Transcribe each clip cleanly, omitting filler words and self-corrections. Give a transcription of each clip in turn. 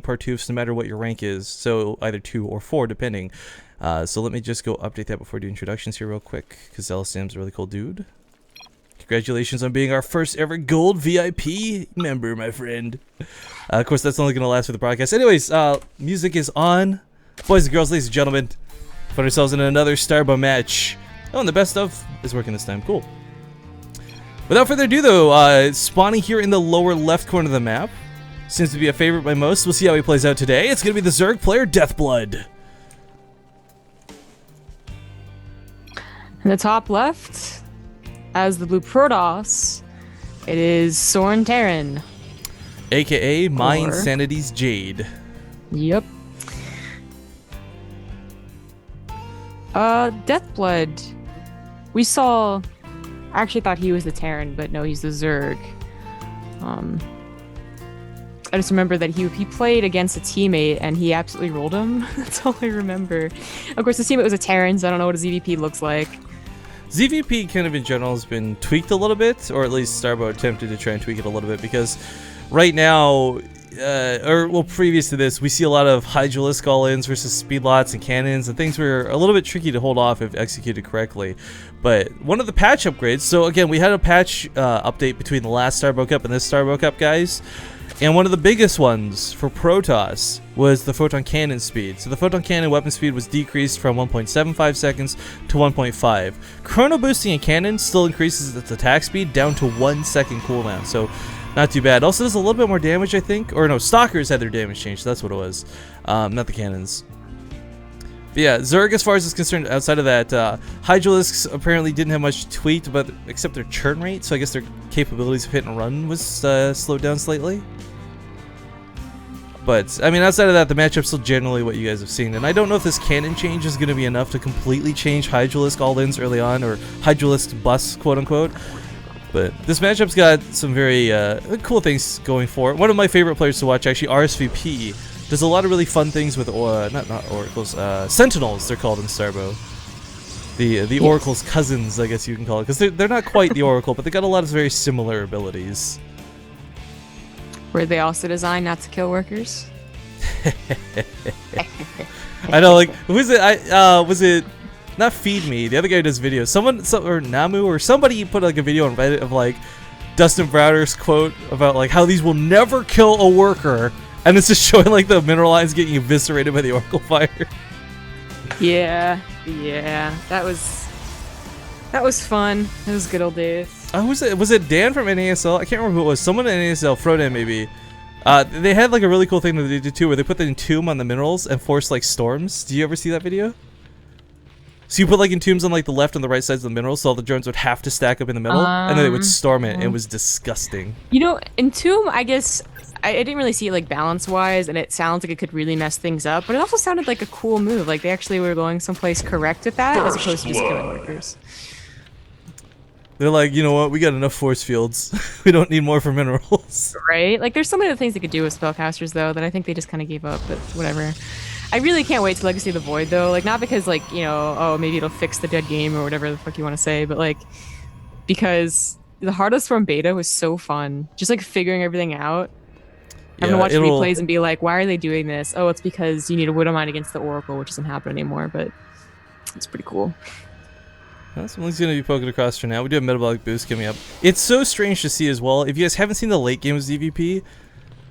Partoofs no matter what your rank is, so either 2 or 4 depending. So let me just go update that before I do introductions here real quick, because Zealous a really cool dude. Congratulations on being our first ever gold VIP member, my friend. Of course, that's only going to last for the broadcast. Anyways, music is on. Boys and girls, ladies and gentlemen, find ourselves in another Starbow match. Oh, and the best of is working this time. Cool. Without further ado, though, spawning here in the lower left corner of the map seems to be a favorite by most. We'll see how he plays out today. It's going to be the Zerg player, Deathblood. In the top left, as the blue Protoss, it is Soren Terran. AKA My Insanity's Jade. Yep. Deathblood. We saw... I actually thought he was the Terran, but no, he's the Zerg. I just remember that he played against a teammate and he absolutely rolled him. That's all I remember. Of course, the teammate was a Terran, so I don't know what a ZVP looks like. ZVP kind of in general has been tweaked a little bit, or at least Starbow attempted to try and tweak it a little bit, because right now, previous to this, we see a lot of Hydralisk all-ins versus speedlots and cannons, and things were a little bit tricky to hold off if executed correctly. But one of the patch upgrades, so again, we had a patch update between the last Starbow Cup and this Starbow Cup, guys. And one of the biggest ones for Protoss was the photon cannon speed. So the photon cannon weapon speed was decreased from 1.75 seconds to 1.5. Chrono boosting a cannon still increases its attack speed down to 1 second cooldown. So not too bad. Also does a little bit more damage, I think. Or no, Stalkers had their damage changed. So that's what it was. Not the cannons. But yeah, Zerg, as far as is concerned, outside of that, Hydralisks apparently didn't have much tweaked, but except their churn rate. So I guess their capabilities of hit and run was slowed down slightly. But, I mean, outside of that, the matchup's still generally what you guys have seen. And I don't know if this cannon change is going to be enough to completely change Hydralisk all-ins early on, or Hydralisk bus, quote-unquote. But this matchup's got some very cool things going for it. One of my favorite players to watch, actually, RSVP, does a lot of really fun things with, not Oracles, Sentinels, they're called in Starbow. The Oracle's cousins, I guess you can call it. Because they're not quite the Oracle, but they got a lot of very similar abilities. Were they also designed not to kill workers? I know, like, was it not Feed Me? The other guy who does videos. Or Namu or somebody put like a video on Reddit of like Dustin Browder's quote about like how these will never kill a worker, and it's just showing like the mineral lines getting eviscerated by the Oracle fire. Yeah, that was fun. It was good old days. Was it Dan from NASL? I can't remember who it was. Someone at NASL, Frodan maybe. They had like a really cool thing that they did too, where they put the entomb on the minerals and force like storms. Do you ever see that video? So you put like entombs on like the left and the right sides of the minerals, so all the drones would have to stack up in the middle, and then they would storm it. And it was disgusting. You know, entomb, I guess I didn't really see it like balance-wise, and it sounds like it could really mess things up. But it also sounded like a cool move. Like they actually were going someplace correct with that, as opposed to just killing workers. They're like, you know what? We got enough force fields. We don't need more for minerals. Right? Like, there's so many other things they could do with spellcasters, though, that I think they just kind of gave up, but whatever. I really can't wait to Legacy of the Void, though. Like, not because, like, you know, oh, maybe it'll fix the dead game or whatever the fuck you want to say, but, like, because the Hardest from beta was so fun. Just, like, figuring everything out. I'm gonna watch replays and be like, why are they doing this? Oh, it's because you need a Widow Mine against the Oracle, which doesn't happen anymore, but it's pretty cool. Someone's going to be poking across for now. We do have Metabolic Boost coming up. It's so strange to see as well. If you guys haven't seen the late game of ZVP,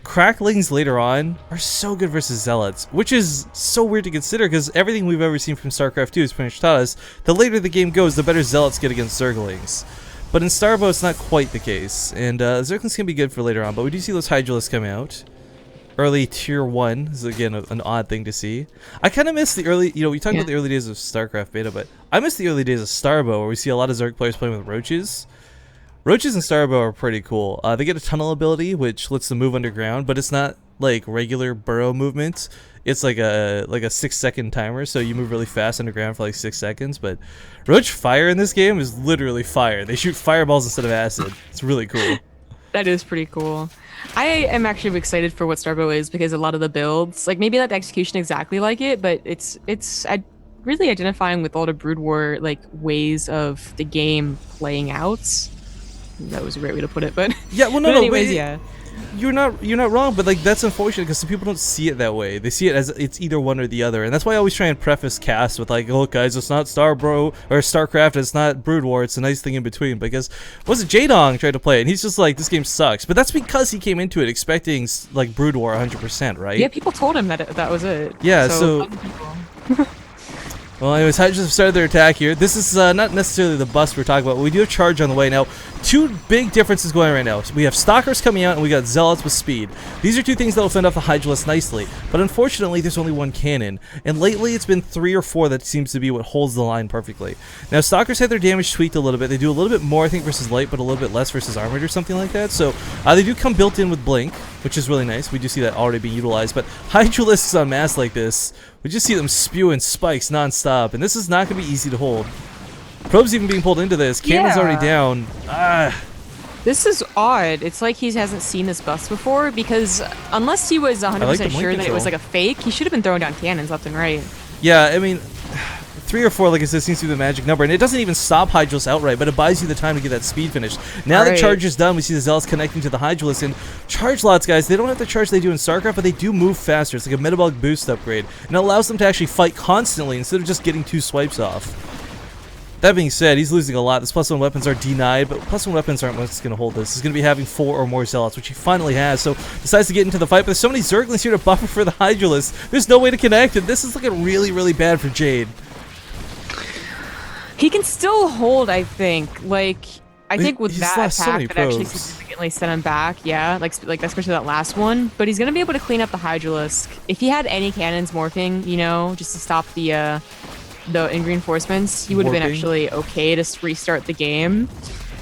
Cracklings later on are so good versus Zealots, which is so weird to consider because everything we've ever seen from StarCraft 2 has pretty much taught us the later the game goes, the better Zealots get against Zerglings. But in Starbow, it's not quite the case. And Zerglings can be good for later on, but we do see those Hydralisks come out. Early tier 1 is again an odd thing to see. I kind of miss the early, you know, we talked about the early days of StarCraft beta, but I miss the early days of Starbow where we see a lot of Zerg players playing with Roaches. Roaches in Starbow are pretty cool. They get a tunnel ability which lets them move underground, but it's not like regular burrow movement. It's like a 6-second timer, so you move really fast underground for like 6 seconds. But Roach fire in this game is literally fire. They shoot fireballs instead of acid. It's really cool. That is pretty cool. I am actually excited for what Starbow is because a lot of the builds, like maybe not the execution exactly like it, but it's really identifying with all the Brood War like ways of the game playing out. That was a great way to put it, but yeah, well, anyways, yeah. you're not wrong, but like that's unfortunate because some people don't see it that way. They see it as it's either one or the other, and that's why I always try and preface cast with like, "Look, guys, it's not Starbow or StarCraft, it's not Brood War, it's a nice thing in between." Because was it Jade tried to play it, and he's just like, "This game sucks," but that's because he came into it expecting like Brood War 100%, right? Yeah, people told him that that was it. Yeah, so well, anyways, Hydras have started their attack here. This is not necessarily the bust we're talking about, but we do have Charge on the way. Now, two big differences going on right now. So we have Stalkers coming out, and we got Zealots with speed. These are two things that will fend off the Hydralisk nicely, but unfortunately, there's only one cannon, and lately it's been 3 or 4 that seems to be what holds the line perfectly. Now, Stalkers had their damage tweaked a little bit. They do a little bit more, I think, versus Light, but a little bit less versus Armored or something like that. So they do come built in with Blink, which is really nice. We do see that already being utilized, but Hydralisks on mass like this, we just see them spewing spikes non-stop, and this is not going to be easy to hold. Probe's even being pulled into this. Cannon's already down. This is odd. It's like he hasn't seen this bust before, because unless he was 100% sure that it was like a fake, he should have been throwing down cannons left and right. Yeah, I mean, 3 or 4, like I said, seems to be the magic number, and it doesn't even stop Hydralisk outright, but it buys you the time to get that speed finished. Now the charge is done, we see the Zealots connecting to the Hydralisk, and charge lots, guys, they don't have the charge they do in StarCraft, but they do move faster. It's like a metabolic boost upgrade, and it allows them to actually fight constantly instead of just getting 2 swipes off. That being said, he's losing a lot. His +1 weapons are denied, but +1 weapons aren't what's going to hold this. He's going to be having 4 or more Zealots, which he finally has, so decides to get into the fight, but there's so many Zerglings here to buffer for the Hydralisk. There's no way to connect, and this is looking really, really bad for Jade. He can still hold, I think. Like, I think with that attack that actually significantly set him back, yeah, like especially that last one. But he's gonna be able to clean up the Hydralisk. If he had any cannons morphing, you know, just to stop the reinforcements, he would have been actually okay to restart the game.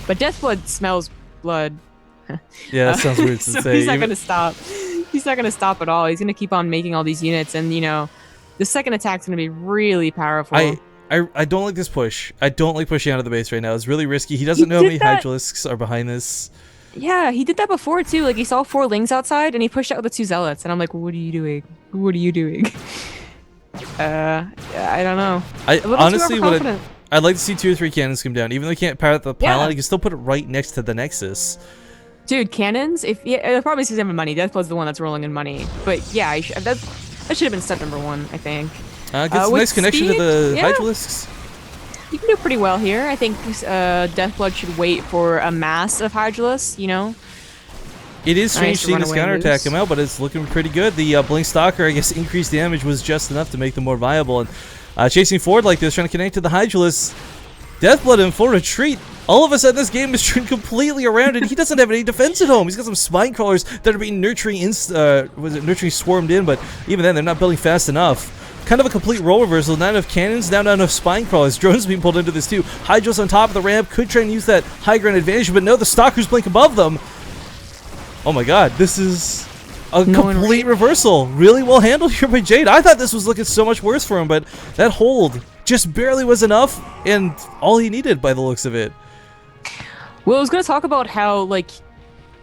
But Deathblood smells blood. Yeah, that sounds weird to so say. He's not gonna stop. He's not gonna stop at all. He's gonna keep on making all these units, and you know, the second attack's gonna be really powerful. I don't like this push. I don't like pushing out of the base right now. It's really risky. He doesn't know how many Hydralisks are behind this. Yeah, he did that before too. Like he saw 4 Lings outside and he pushed out with the 2 Zealots, and I'm like, what are you doing? What are you doing? I don't know. Honestly, I'd like to see 2 or 3 cannons come down. Even though he can't power the pylon, he can still put it right next to the Nexus. Dude, cannons? The problem is he's having money. Deathblood's the one that's rolling in money. But yeah, that should have been step number 1, I think. Gets a nice connection to the Hydralisks. You can do pretty well here. I think Deathblood should wait for a mass of Hydralisks, you know? It is strange seeing this counterattack come out, but it's looking pretty good. The Blink Stalker, I guess, increased damage was just enough to make them more viable. And chasing forward like this, trying to connect to the Hydralisk. Deathblood in full retreat. All of a sudden, this game is turned completely around, and he doesn't have any defense at home. He's got some spine crawlers that are being nurturing swarmed in, but even then, they're not building fast enough. Kind of a complete role reversal. Not enough cannons, now not enough spine crawlers. Drones being pulled into this too. Hydra's on top of the ramp, could try and use that high ground advantage, but no, the Stalkers blink above them. Oh my god, this is a complete reversal. Really well handled here by Jade. I thought this was looking so much worse for him, but that hold just barely was enough, and all he needed by the looks of it. Well, I was going to talk about how, like,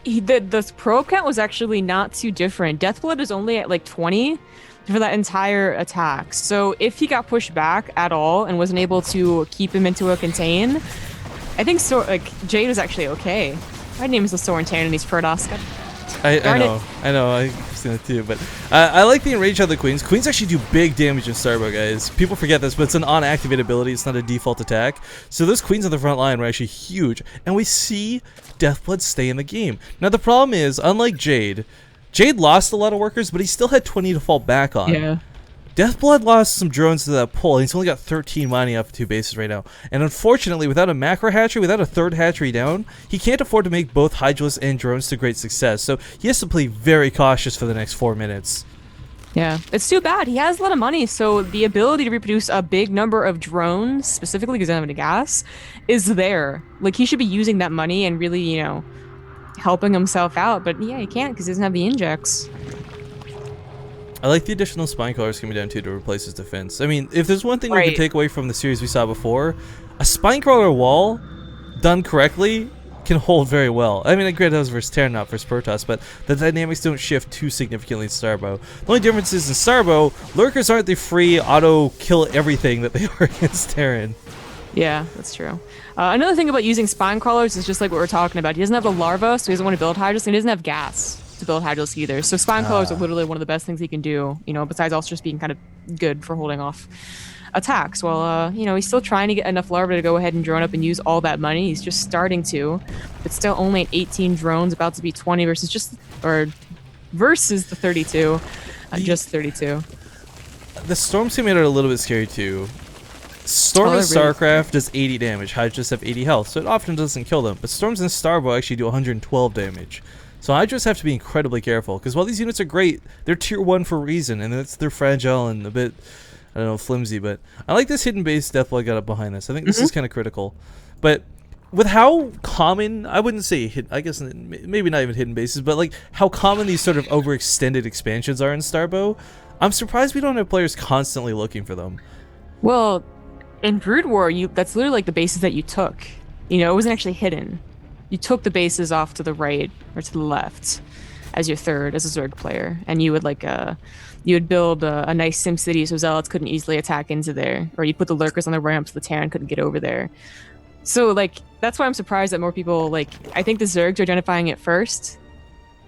the probe count was actually not too different. Deathblood is only at like 20 for that entire attack. So if he got pushed back at all and wasn't able to keep him into a contain, I think Jade was actually okay. My name is Soren Tan and he's Protoss. I know, I've seen it too, but I like the enrage of the Queens. Queens actually do big damage in Starbow, guys. People forget this, but it's an on-activate ability. It's not a default attack. So those Queens on the front line were actually huge, and we see Deathblood stay in the game. Now the problem is, unlike Jade lost a lot of workers, but he still had 20 to fall back on. Yeah. Deathblood lost some drones to that pull, and he's only got 13 mining up 2 bases right now. And unfortunately, without a macro hatchery, without a 3rd hatchery down, he can't afford to make both Hydralisks and drones to great success. So he has to play very cautious for the next 4 minutes. Yeah, it's too bad. He has a lot of money, so the ability to reproduce a big number of drones, specifically because they don't have any gas, is there. Like, he should be using that money and really, you know, helping himself out. But yeah, he can't because he doesn't have the injects. I like the additional spine crawlers coming down too to replace his defense. I mean, if there's one thing we can take away from the series we saw before, a spine crawler wall done correctly can hold very well. I mean, granted that was versus Terran, not versus Protoss, but the dynamics don't shift too significantly in Starbow. The only difference is in Starbow, lurkers aren't the free auto kill everything that they are against Terran. Yeah, that's true. Another thing about using spine crawlers is just like what we're talking about. He doesn't have the larva, so he doesn't want to build Hydras, and he doesn't have gas. to build Hydralisk either. So Spine Colors are literally one of the best things he can do, you know, besides also just being kind of good for holding off attacks. Well, you know, he's still trying to get enough larvae to go ahead and drone up and use all that money. He's just starting to, but still only at 18 drones, about to be 20 versus the 32. Just 32. The Storm Simulator a little bit scary too. Storm in StarCraft does 80 damage. Hydras have 80 health, so it often doesn't kill them. But Storms in Starbow actually do 112 damage. So Hydras have to be incredibly careful, because while these units are great, they're tier 1 for a reason, and they're fragile and a bit, I don't know, flimsy. But I like this hidden base Deathblood got up behind this. I think this is kind of critical. But with how common, I wouldn't say, I guess maybe not even hidden bases, but like how common these sort of overextended expansions are in Starbow, I'm surprised we don't have players constantly looking for them. Well, in Brood War, that's literally like the bases that you took. You know, it wasn't actually hidden. You took the bases off to the right or to the left as your third, as a Zerg player, and you would you would build a nice Sim City so Zealots couldn't easily attack into there, or you put the Lurkers on the ramp so the Terran couldn't get over there. So like that's why I'm surprised that more people I think the Zergs are identifying it first,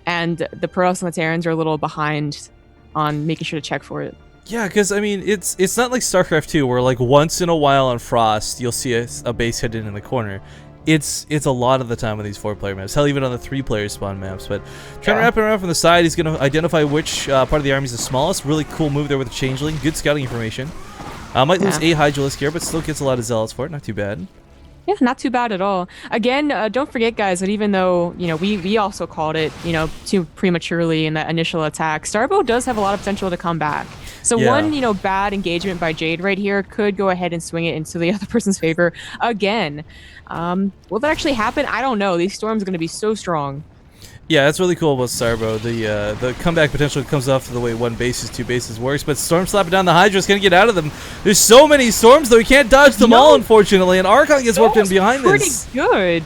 and the Protoss and the Terrans are a little behind on making sure to check for it. Yeah, because I mean, it's not like StarCraft 2 where like once in a while on Frost you'll see a base hidden in the corner. It's a lot of the time on these 4-player maps. Hell, even on the 3-player spawn maps. But trying to wrap it around from the side, he's going to identify which part of the army is the smallest. Really cool move there with the Changeling. Good scouting information. Might lose a Hydralisk here, but still gets a lot of Zealots for it. Not too bad. Yeah, not too bad at all. Again, don't forget, guys, that even though, you know, we also called it, you know, too prematurely in that initial attack, Starbow does have a lot of potential to come back. So one, you know, bad engagement by Jade right here could go ahead and swing it into the other person's favor again. Will that actually happen? I don't know. These storms are going to be so strong. Yeah, that's really cool about Starbow. The comeback potential comes off to the way 1 bases, 2 bases works, but Storm slapping down the Hydra's gonna get out of them. There's so many Storms though, he can't dodge them all, unfortunately, and Archon gets warped in behind this. Pretty good.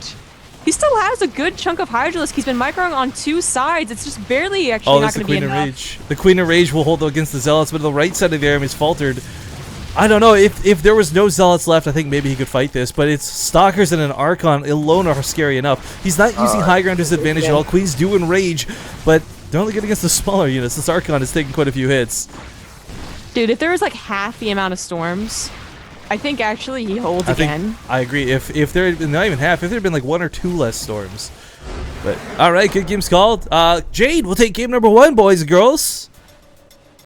He still has a good chunk of Hydralisk. He's been microing on 2 sides. It's just barely actually not going to be enough. Rage. The Queen of Rage will hold against the Zealots, but the right side of the army is faltered. I don't know, if there was no Zealots left, I think maybe he could fight this, but it's Stalkers and an Archon alone are scary enough. He's not using high ground to his advantage at all. Queens do enrage, but they're only good against the smaller units. This Archon is taking quite a few hits. Dude, if there was like half the amount of storms, I think actually he holds again. I agree. If there had been not even half, if there had been like 1 or 2 less storms. But all right, good games called. Jade, we'll take game number 1, boys and girls.